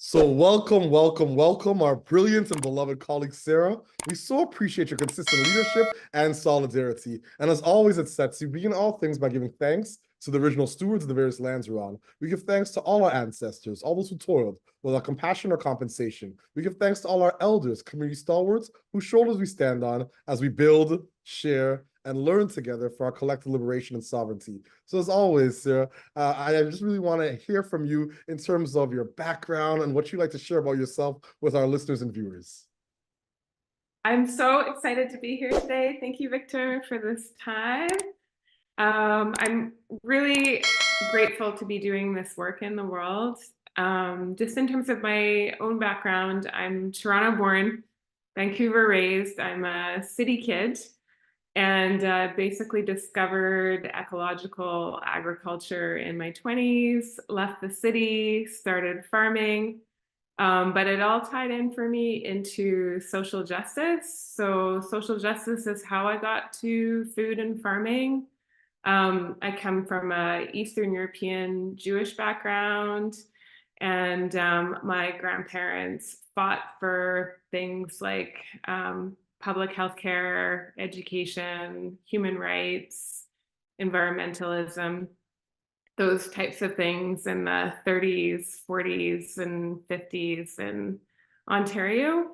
So welcome, welcome, welcome, our brilliant and beloved colleague, Sarah. We so appreciate your consistent leadership and solidarity. And as always, at SETS, we begin all things by giving thanks to the original stewards of the various lands we're on. We give thanks to all our ancestors, all those who toiled, without compassion or compensation. We give thanks to all our elders, community stalwarts, whose shoulders we stand on as we build, share, and learn together for our collective liberation and sovereignty. So as always, Sarah, I just really want to hear from you in terms of your background and what you'd like to share about yourself with our listeners and viewers. I'm so excited to be here today. Thank you, Victor, for this time. I'm really grateful to be doing this work in the world. Just in terms of my own background, I'm Toronto born, Vancouver raised. I'm a city kid and basically discovered ecological agriculture in my 20s, left the city, started farming. But it all tied in for me into social justice. So social justice is how I got to food and farming. I come from a Eastern European Jewish background, and my grandparents fought for things like public health care, education, human rights, environmentalism, those types of things in the 30s, 40s, and 50s in Ontario.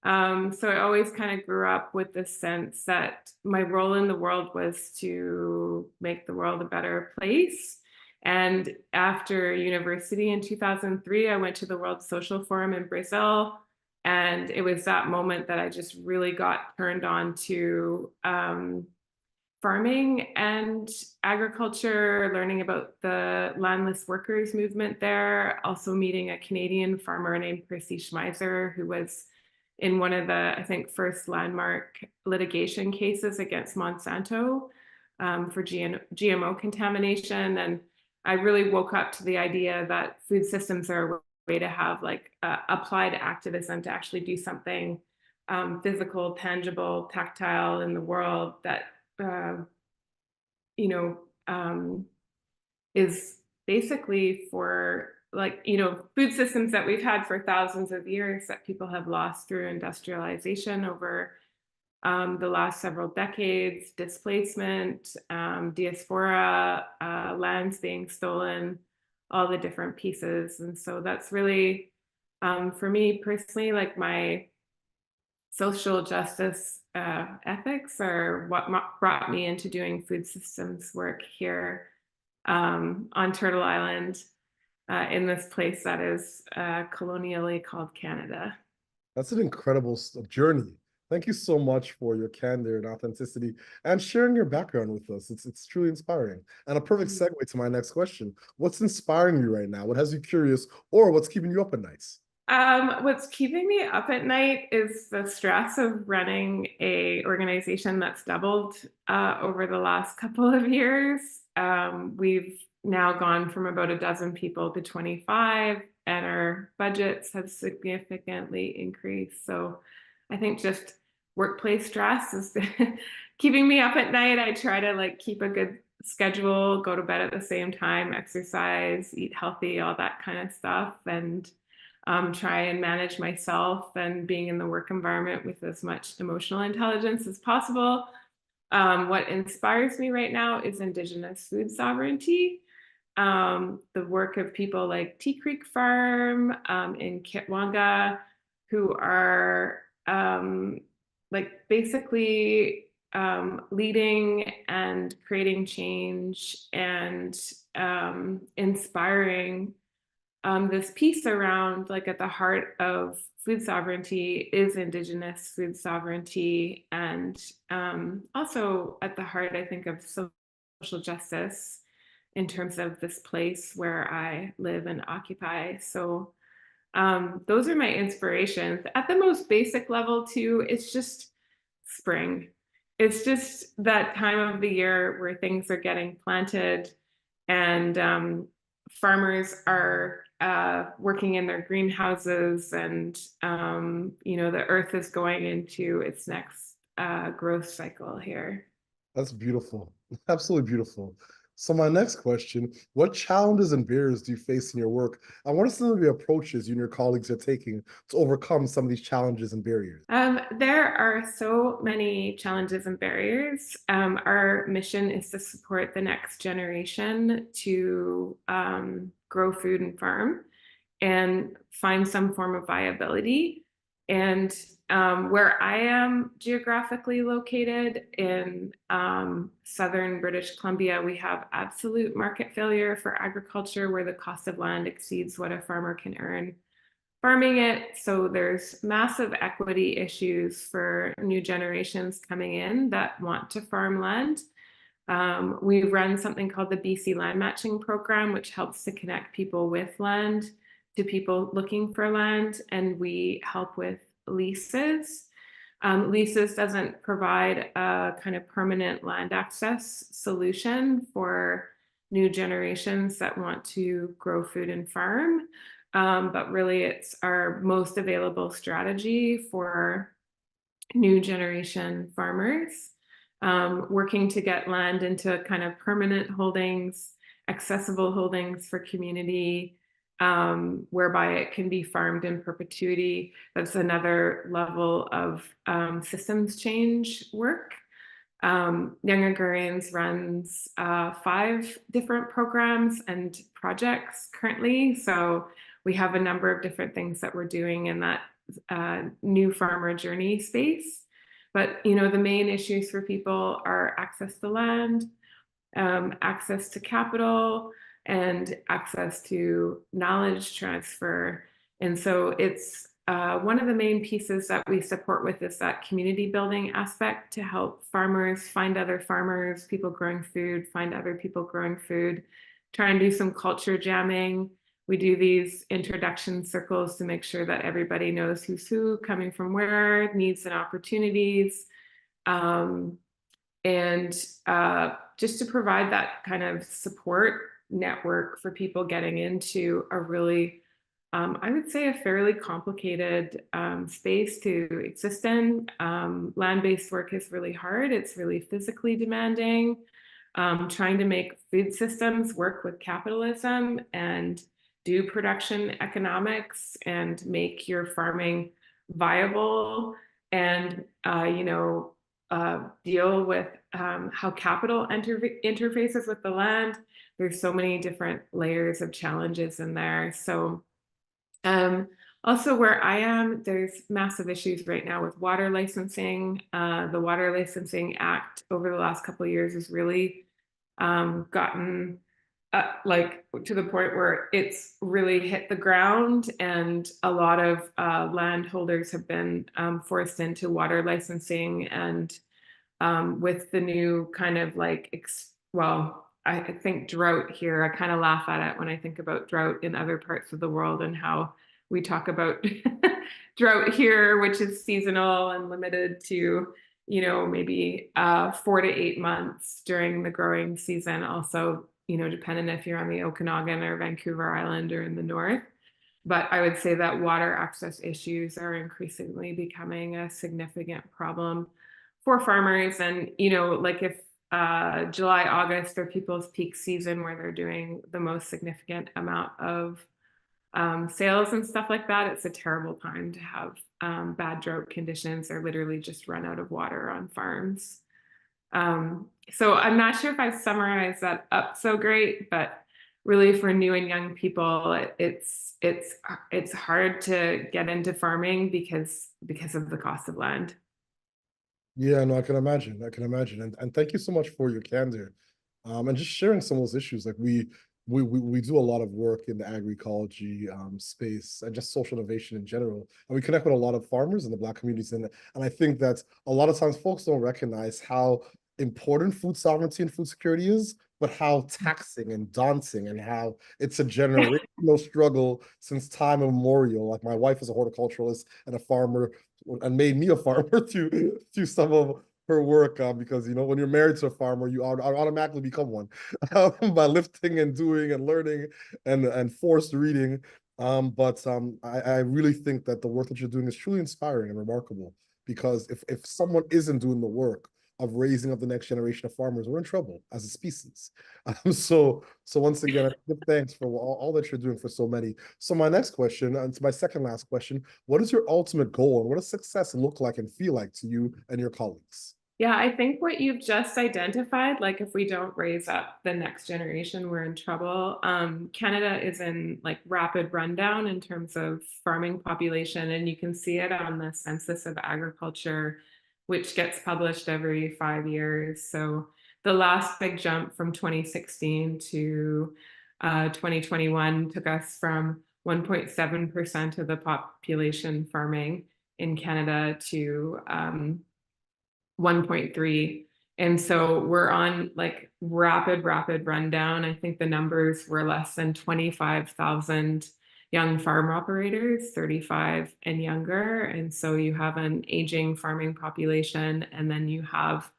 So I always kind of grew up with this sense that my role in the world was to make the world a better place. And after university in 2003, I went to the World Social Forum in Brazil. And it was that moment that I just really got turned on to farming and agriculture, learning about the landless workers movement there, also meeting a Canadian farmer named Percy Schmeiser, who was in one of the, I think, first landmark litigation cases against Monsanto for GMO contamination. And I really woke up to the idea that food systems are a way to have like applied activism to actually do something physical, tangible, tactile in the world that you know, is basically for like, food systems that we've had for thousands of years that people have lost through industrialization over the last several decades, displacement, diaspora, lands being stolen, all the different pieces. And so that's really, for me personally, like my social justice ethics are what brought me into doing food systems work here on Turtle Island in this place that is colonially called Canada. That's an incredible journey. Thank you so much for your candor and authenticity and sharing your background with us. It's truly inspiring. And a perfect segue to my next question. What's inspiring you right now? What has you curious, or what's keeping you up at nights? What's keeping me up at night is the stress of running a organization that's doubled over the last couple of years. We've now gone from about a dozen people to 25, and our budgets have significantly increased. So I think just workplace stress is keeping me up at night. I try to like keep a good schedule, go to bed at the same time, exercise, eat healthy, all that kind of stuff, and try and manage myself and being in the work environment with as much emotional intelligence as possible. What inspires me right now is Indigenous food sovereignty. The work of people like Tea Creek Farm in Kitwanga, who are like basically leading and creating change and inspiring. This piece around, like, at the heart of food sovereignty is Indigenous food sovereignty, and also at the heart, I think, of social justice in terms of this place where I live and occupy. So those are my inspirations. At the most basic level, too, it's just spring. It's just that time of the year where things are getting planted and farmers are working in their greenhouses, and the earth is going into its next growth cycle here. That's beautiful. Absolutely beautiful. So my next question, what challenges and barriers do you face in your work? And what are some of the approaches you and your colleagues are taking to overcome some of these challenges and barriers? There are so many challenges and barriers. Our mission is to support the next generation to grow food and farm and find some form of viability. And where I am geographically located in southern British Columbia, we have absolute market failure for agriculture where the cost of land exceeds what a farmer can earn farming it. So there's massive equity issues for new generations coming in that want to farm land. We run something called the BC Land Matching Program, which helps to connect people with land to people looking for land, and we help with leases. Leases doesn't provide a kind of permanent land access solution for new generations that want to grow food and farm. But really, it's our most available strategy for new generation farmers, working to get land into kind of permanent holdings, accessible holdings for community, whereby it can be farmed in perpetuity. That's another level of systems change work. Young Agrarians runs 5 different programs and projects currently. So we have a number of different things that we're doing in that new farmer journey space. But the main issues for people are access to land, access to capital, and access to knowledge transfer. And so it's one of the main pieces that we support with is that community building aspect to help farmers find other farmers, people growing food, find other people growing food, try and do some culture jamming. We do these introduction circles to make sure that everybody knows who's who, coming from where, needs and opportunities. And just to provide that kind of support network for people getting into a really, I would say, a fairly complicated space to exist in. Land-based work is really hard. It's really physically demanding. Trying to make food systems work with capitalism and do production economics and make your farming viable and, deal with how capital interfaces with the land. There's so many different layers of challenges in there. So also where I am, there's massive issues right now with water licensing. The Water Licensing Act over the last couple of years has really gotten like to the point where it's really hit the ground, and a lot of landholders have been forced into water licensing. And with the new kind of like, I think drought here, I kind of laugh at it when I think about drought in other parts of the world and how we talk about drought here, which is seasonal and limited to, maybe 4 to 8 months during the growing season. Also, depending if you're on the Okanagan or Vancouver Island or in the north. But I would say that water access issues are increasingly becoming a significant problem for farmers. And, like if July, August are people's peak season where they're doing the most significant amount of sales and stuff like that, it's a terrible time to have bad drought conditions or literally just run out of water on farms. So I'm not sure if I've summarized that up so great, but really for new and young people, it's hard to get into farming because of the cost of land. Yeah, no, I can imagine. I can imagine. And thank you so much for your candor. And just sharing some of those issues. Like we do a lot of work in the agroecology space and just social innovation in general. And we connect with a lot of farmers in the Black communities. And I think that a lot of times folks don't recognize how important food sovereignty and food security is, but how taxing and daunting and how it's a generational struggle since time immemorial. Like my wife is a horticulturalist and a farmer and made me a farmer to some of her work because when you're married to a farmer you automatically become one by lifting and doing and learning and forced reading. But I really think that the work that you're doing is truly inspiring and remarkable, because if someone isn't doing the work, of raising up the next generation of farmers, we're in trouble as a species. So once again, give thanks for all that you're doing for so many. So my next question, and it's my second last question, what is your ultimate goal and what does success look like and feel like to you and your colleagues? Yeah, I think what you've just identified, like if we don't raise up the next generation, we're in trouble. Canada is in like rapid rundown in terms of farming population, and you can see it on the Census of Agriculture, which gets published every 5 years. So the last big jump from 2016 to 2021 took us from 1.7% of the population farming in Canada to 1.3. And so we're on like rapid rundown. I think the numbers were less than 25,000 young farm operators, 35 and younger. And so you have an aging farming population, and then you have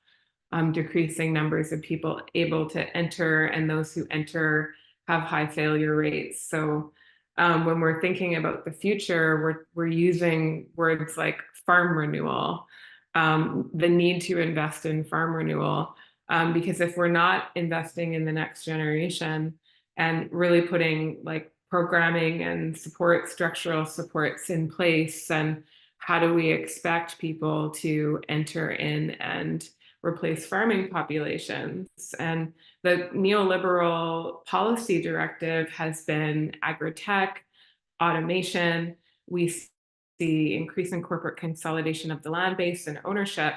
decreasing numbers of people able to enter, and those who enter have high failure rates. So when we're thinking about the future, we're using words like farm renewal, the need to invest in farm renewal, because if we're not investing in the next generation and really putting like programming and structural supports in place, then how do we expect people to enter in and replace farming populations? And the neoliberal policy directive has been agri-tech, automation. We see increasing corporate consolidation of the land base and ownership.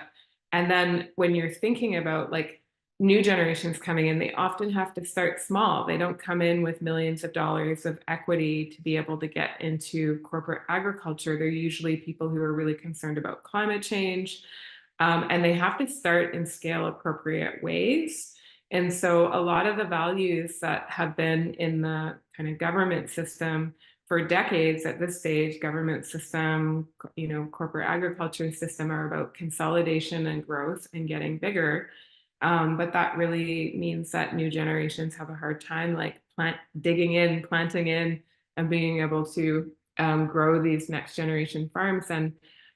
And then when you're thinking about like new generations coming in, they often have to start small. They don't come in with millions of dollars of equity to be able to get into corporate agriculture. They're usually people who are really concerned about climate change, and they have to start in scale appropriate ways. And so a lot of the values that have been in the kind of government system for decades at this stage, government system, corporate agriculture system, are about consolidation and growth and getting bigger. But that really means that new generations have a hard time like digging in, planting in, and being able to grow these next generation farms. And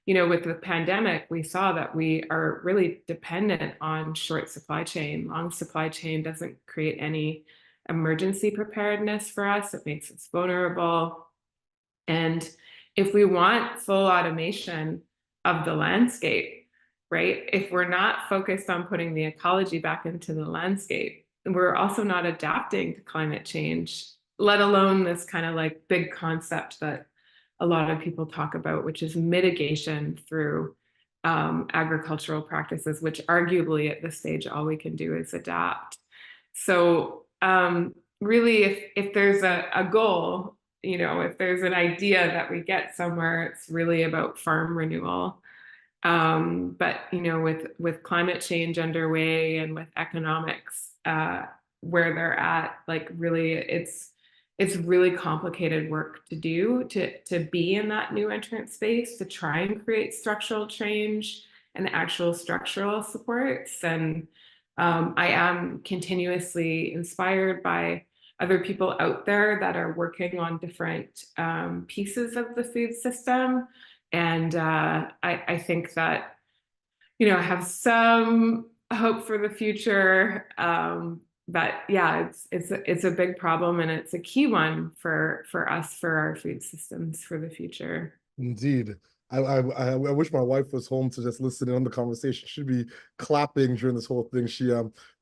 with the pandemic, we saw that we are really dependent on short supply chain. Long supply chain doesn't create any emergency preparedness for us. It makes us vulnerable. And if we want full automation of the landscape, right, if we're not focused on putting the ecology back into the landscape, we're also not adapting to climate change, let alone this kind of like big concept that a lot of people talk about, which is mitigation through agricultural practices, which arguably at this stage, all we can do is adapt. So really, if there's a goal, if there's an idea that we get somewhere, it's really about farm renewal. But with climate change underway and with economics where they're at, like really, it's really complicated work to do to be in that new entrant space, to try and create structural change and actual structural supports. And I am continuously inspired by other people out there that are working on different pieces of the food system. And I think that, I have some hope for the future. But yeah, it's a big problem, and it's a key one for us, for our food systems for the future. Indeed. I wish my wife was home to just listen in on the conversation. She'd be clapping during this whole thing.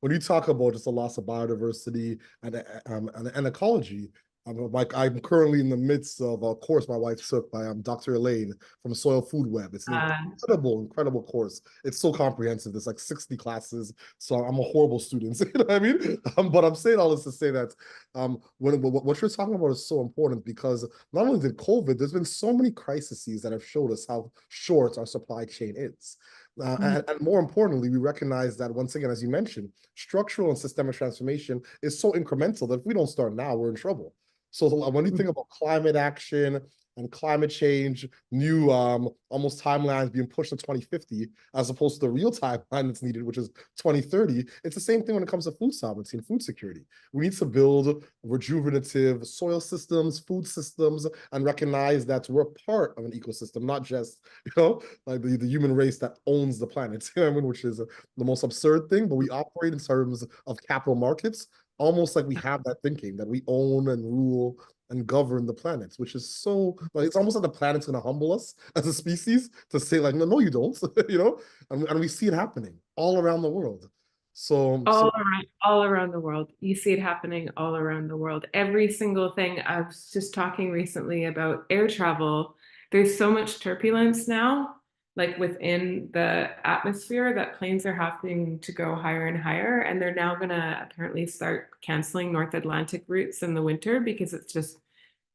When you talk about just the loss of biodiversity and ecology, I'm currently in the midst of a course my wife took by Dr. Elaine from Soil Food Web. It's an incredible course. It's so comprehensive. There's like 60 classes. So I'm a horrible student. You know what I mean? But I'm saying all this to say that what you're talking about is so important, because not only did COVID, there's been so many crises that have showed us how short our supply chain is. And more importantly, we recognize that, once again, as you mentioned, structural and systemic transformation is so incremental that if we don't start now, we're in trouble. So when you think about climate action, and climate change, new almost timelines being pushed to 2050, as opposed to the real timeline that's needed, which is 2030. It's the same thing when it comes to food sovereignty and food security. We need to build rejuvenative soil systems, food systems, and recognize that we're part of an ecosystem, not just, like the human race that owns the planet, which is the most absurd thing, but we operate in terms of capital markets, almost like we have that thinking that we own and rule and govern the planets, which is so, like, it's almost like the planet's going to humble us as a species to say, like, no, you don't, and we see it happening all around the world. So All around the world. You see it happening all around the world. Every single thing. I was just talking recently about air travel. There's so much turbulence now, like within the atmosphere, that planes are having to go higher and higher. And they're now going to apparently start canceling North Atlantic routes in the winter because it's just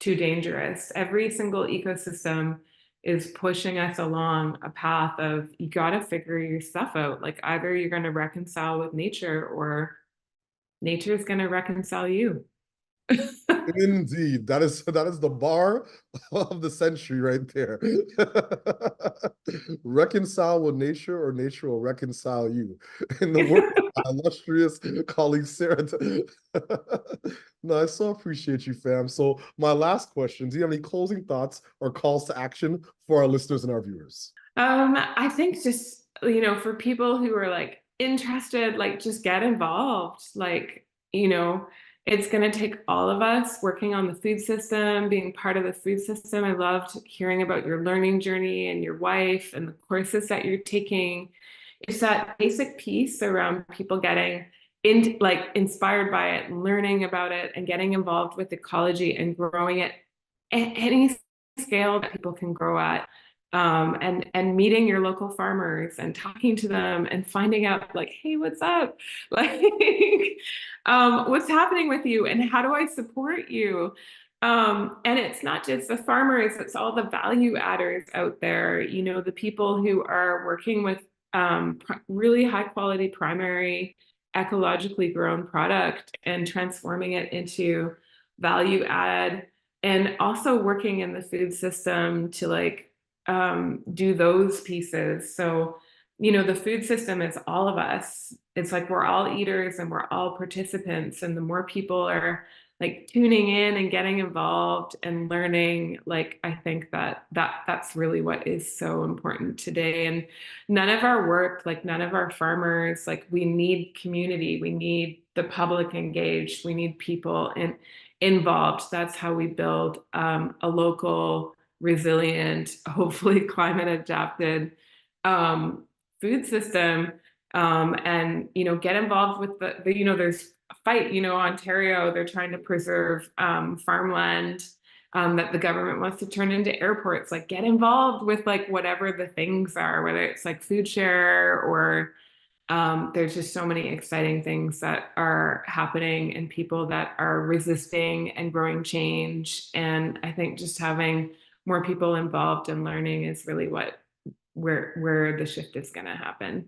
too dangerous. Every single ecosystem is pushing us along a path of, you got to figure your stuff out. Like, either you're going to reconcile with nature or nature is going to reconcile you. indeed, that is the bar of the century right there. Reconcile with nature, or nature will reconcile you. In the work of my illustrious colleague Sara. No, I so appreciate you, fam. So my last question: do you have any closing thoughts or calls to action for our listeners and our viewers? I think just, for people who are like interested, like, just get involved. Like, it's going to take all of us working on the food system, being part of the food system. I loved hearing about your learning journey and your wife and the courses that you're taking. It's that basic piece around people getting like inspired by it, learning about it, and getting involved with ecology and growing it at any scale that people can grow at. And meeting your local farmers and talking to them and finding out, like, hey, what's up? Like, what's happening with you and how do I support you? And it's not just the farmers, it's all the value adders out there, the people who are working with really high quality primary ecologically grown product and transforming it into value add, and also working in the food system to, like, do those pieces. So, the food system is all of us. It's like we're all eaters and we're all participants. And the more people are, like, tuning in and getting involved and learning, like, I think that's really what is so important today. And none of our work, like, none of our farmers, like, we need community, we need the public engaged, we need people involved. That's how we build a local, resilient, hopefully climate adapted food system. And get involved with the there's a fight, Ontario, they're trying to preserve farmland that the government wants to turn into airports. Like, get involved with, like, whatever the things are, whether it's like food share or there's just so many exciting things that are happening and people that are resisting and growing change. And I think just having more people involved and learning is really where the shift is going to happen.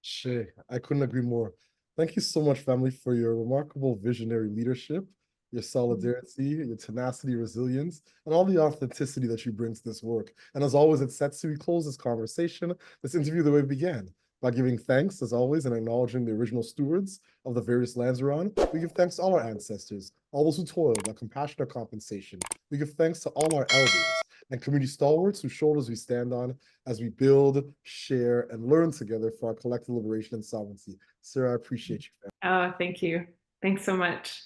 Shay, I couldn't agree more. Thank you so much, family, for your remarkable visionary leadership, your solidarity, your tenacity, resilience, and all the authenticity that you bring to this work. And as always, it sets to close this conversation, this interview, the way we began, by giving thanks, as always, and acknowledging the original stewards of the various lands we're on. We give thanks to all our ancestors, all those who toiled, our compassion or compensation. We give thanks to all our elders and community stalwarts whose shoulders we stand on as we build, share, and learn together for our collective liberation and sovereignty. Sara, I appreciate you. Oh, thank you. Thanks so much.